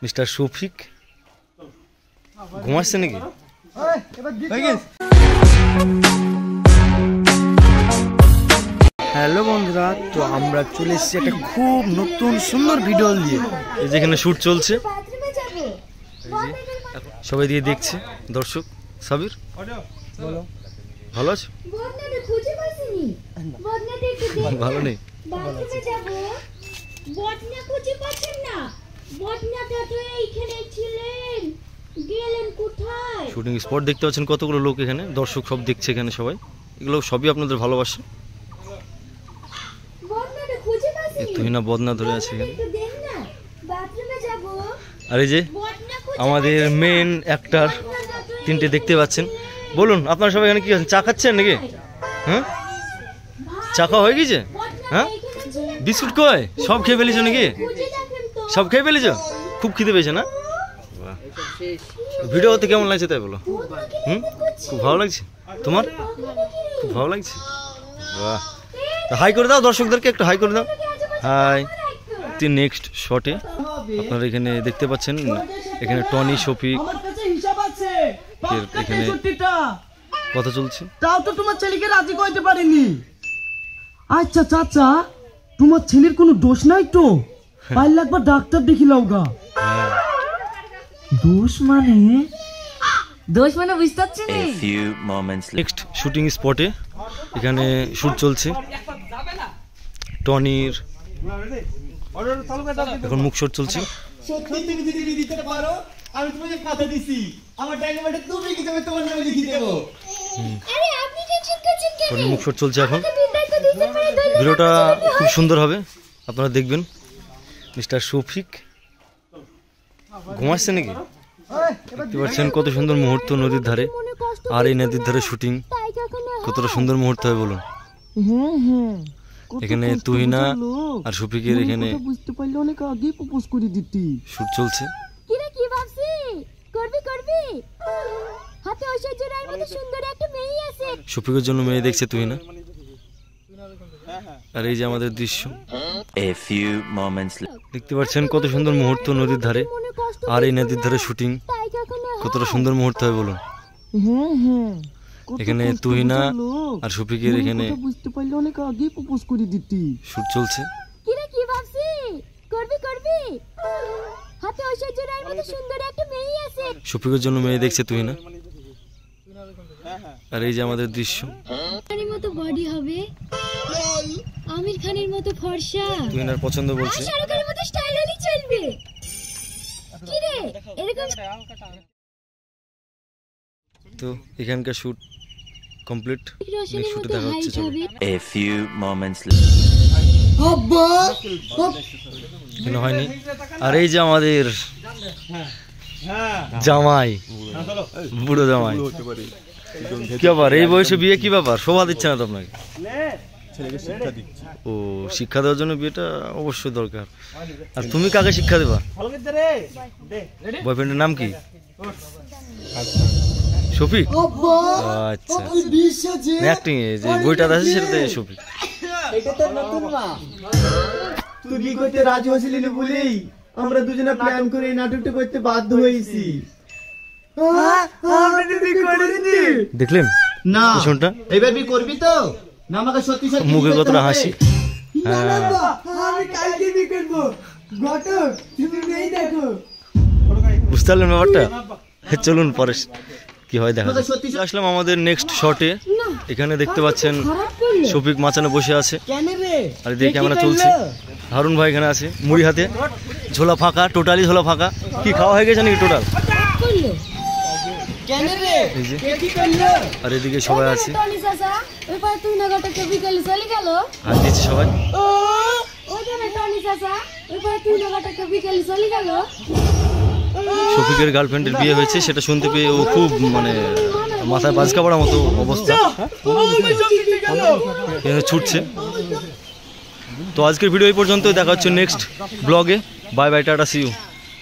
Mister Shafiq ঘুমাচ্ছে নাকি? Hello বন্ধুরা, তো আমরা চলে এসেছি একটা খুব নতুন সুন্দর ভিডিও নিয়ে। এই যেখানে শুট চলছে, সবাই দিয়ে দেখছে দর্শক। সাবির বলো, ভালো আছো? ভালো নেই। শুটিং স্পট দেখতে পাচ্ছেন, কতগুলো লোক এখানে, দর্শক সব দেখছে এখানে সবাই। এগুলো সবই আপনাদের ভালোবাসা। তুহিনা বদনা ধরে আছে এখানে। আর এই যে আমাদের মেন অ্যাক্টর তিনটে দেখতে পাচ্ছেন। বলুন আপনারা সবাই এখানে কি আছেন? চা খাচ্ছেন নাকি? হ্যাঁ, চা খাওয়া হয়ে গেছে? হ্যাঁ, বিস্কুট কয় সব খেয়ে ফেলেছো নাকি? সব খেয়ে ফেলেছো? খুব খিদে পেয়েছে না? ভিডিও করতে কেমন লাগছে তাই বলো। খুব ভালো লাগছে। তোমার খুব ভালো লাগছে? বাহ, হাই করে দাও দর্শকদেরকে, একটু হাই করে দাও। হাই। নেক্সট শটে আপনারা এখানে দেখতে পাচ্ছেন, এখানে টনি, শফিক এখানে কথা চলছে। তাও তো তোমার ছেলেকে রাজি করতে পারিনি। আচ্ছা চাচা, তোমার ছেলের কোনো দোষ নাই তো? পারলে একবার ডাক্তার দেখি লাও গা। দোষ মানে বুঝতে পারছি না। নেক্সট শুটিং স্পটে এখানে শুট চলছে। টনির এখন মুখ শট চলছে। আমি তোমাকে কথা দিছি, আমার ডকুমেন্টে তুমি কি দেবে, তোমার নামে লিখে দেব। আরে আপনি টেনশন করছেন কেন? মুখ শট চলছে এখন। ভিডিওটা খুব সুন্দর হবে, আপনারা দেখবেন। মিস্টার শফিক ঘুমাচ্ছে নাকি? দেখতে পাচ্ছেন কত সুন্দর মুহূর্ত নদীর ধারে। আর এই নদীর ধারে শুটিং কতটা সুন্দর মুহূর্ত হয় বলুন। এখানে তুহিনা আর শফিকের এখানে বুঝতে পারলে অনেক আগে প্রপোজ করে দিতি। শুট চলছে। কি রে, কি ভাবছি? করবি হাতে ঐশ্বর্য রায়ের মতো সুন্দর একটা মেয়ে আছে। শফিকের জন্য মেয়ে দেখছে তুহিনা। আর এই যে আমাদের দৃশ্য, দেখতে পাচ্ছেন কত সুন্দর মুহূর্ত নদীর ধারে। আর এই নদীর ধারে শুটিং কতটা সুন্দর মুহূর্ত হয় বলুন। এখানে তুহিনা আর শফিকের এখানে বুঝতে পারলে অনেক আগে প্রপোজ করে দিতি। শুট চলছে। কি রে, কি ভাবছি? করবি হাতে ঐশ্বর্য রায়ের মতো সুন্দর একটা মেয়ে আছে। শফিকের জন্য মেয়ে দেখছে তুহিনা। আর এই যে আমাদের দৃশ্য, খানের মতো বডি হবে, আমির খানের মতো ফর্সা, তুহিনার পছন্দ বলছে। শাহরুখ খানের মতো স্টাইল হলেই চলবে। কি রে এরকম। তো এখানকার শুট কমপ্লিট। নেক্সট শুটে দেখা হচ্ছে। কেন হয়নি? আর এই যে আমাদের জামাই, বুড়ো জামাই। কি ব্যাপার, এই বয়সে বিয়ে কি ব্যাপার? শোভা দিচ্ছে না তো আপনাকে? ও, শিক্ষা দেওয়ার জন্য বিয়েটা অবশ্যই দরকার। আর তুমি কাকে শিক্ষা দেবা? বয়ফ্রেন্ডের নাম কি? শফিক। আচ্ছা, অ্যাক্টিং যে বইটা আছে সেটাতে শফিক। তুই কি করতে রাজি হয়েছিলি বলেই আমরা দুজনে প্ল্যান করে এই নাটকটা করতে বাধ্য হয়েছি। দেখলেন না শুনটা? এবার বি করবি তো না? আমাকে সত্যি সত্যি মুখে কতটা হাসি। আমি কালকে বি করব। ঘটক তুমি নেই দেখো। বুঝতে পারলেন ব্যাপারটা? চলুন পরে কি হয় দেখা। আসলাম আমাদের নেক্সট শটে। এখানে দেখতে পাচ্ছেন শফিক মাচানে বসে আছে। আর এদিকে ক্যামেরা চলছে। হারুন ভাই এখানে আছে মুড়ি হাতে, ঝোলা ফাঁকা, টোটালি ঝোলা ফাঁকা। কি খাওয়া হয়ে গেছে নাকি টোটাল? আর এদিকে সবাই আছে, হাত দিচ্ছে সবাই। শফিকের গার্লফ্রেন্ডের বিয়ে হয়েছে সেটা শুনতে পেয়ে ও খুব মানে মাথায় বাজকা পড়ার মতো অবস্থা, ছুটছে। তো আজকের ভিডিও এই পর্যন্ত। দেখা হচ্ছে নেক্সট ব্লগে। Bye bye, tata, see you.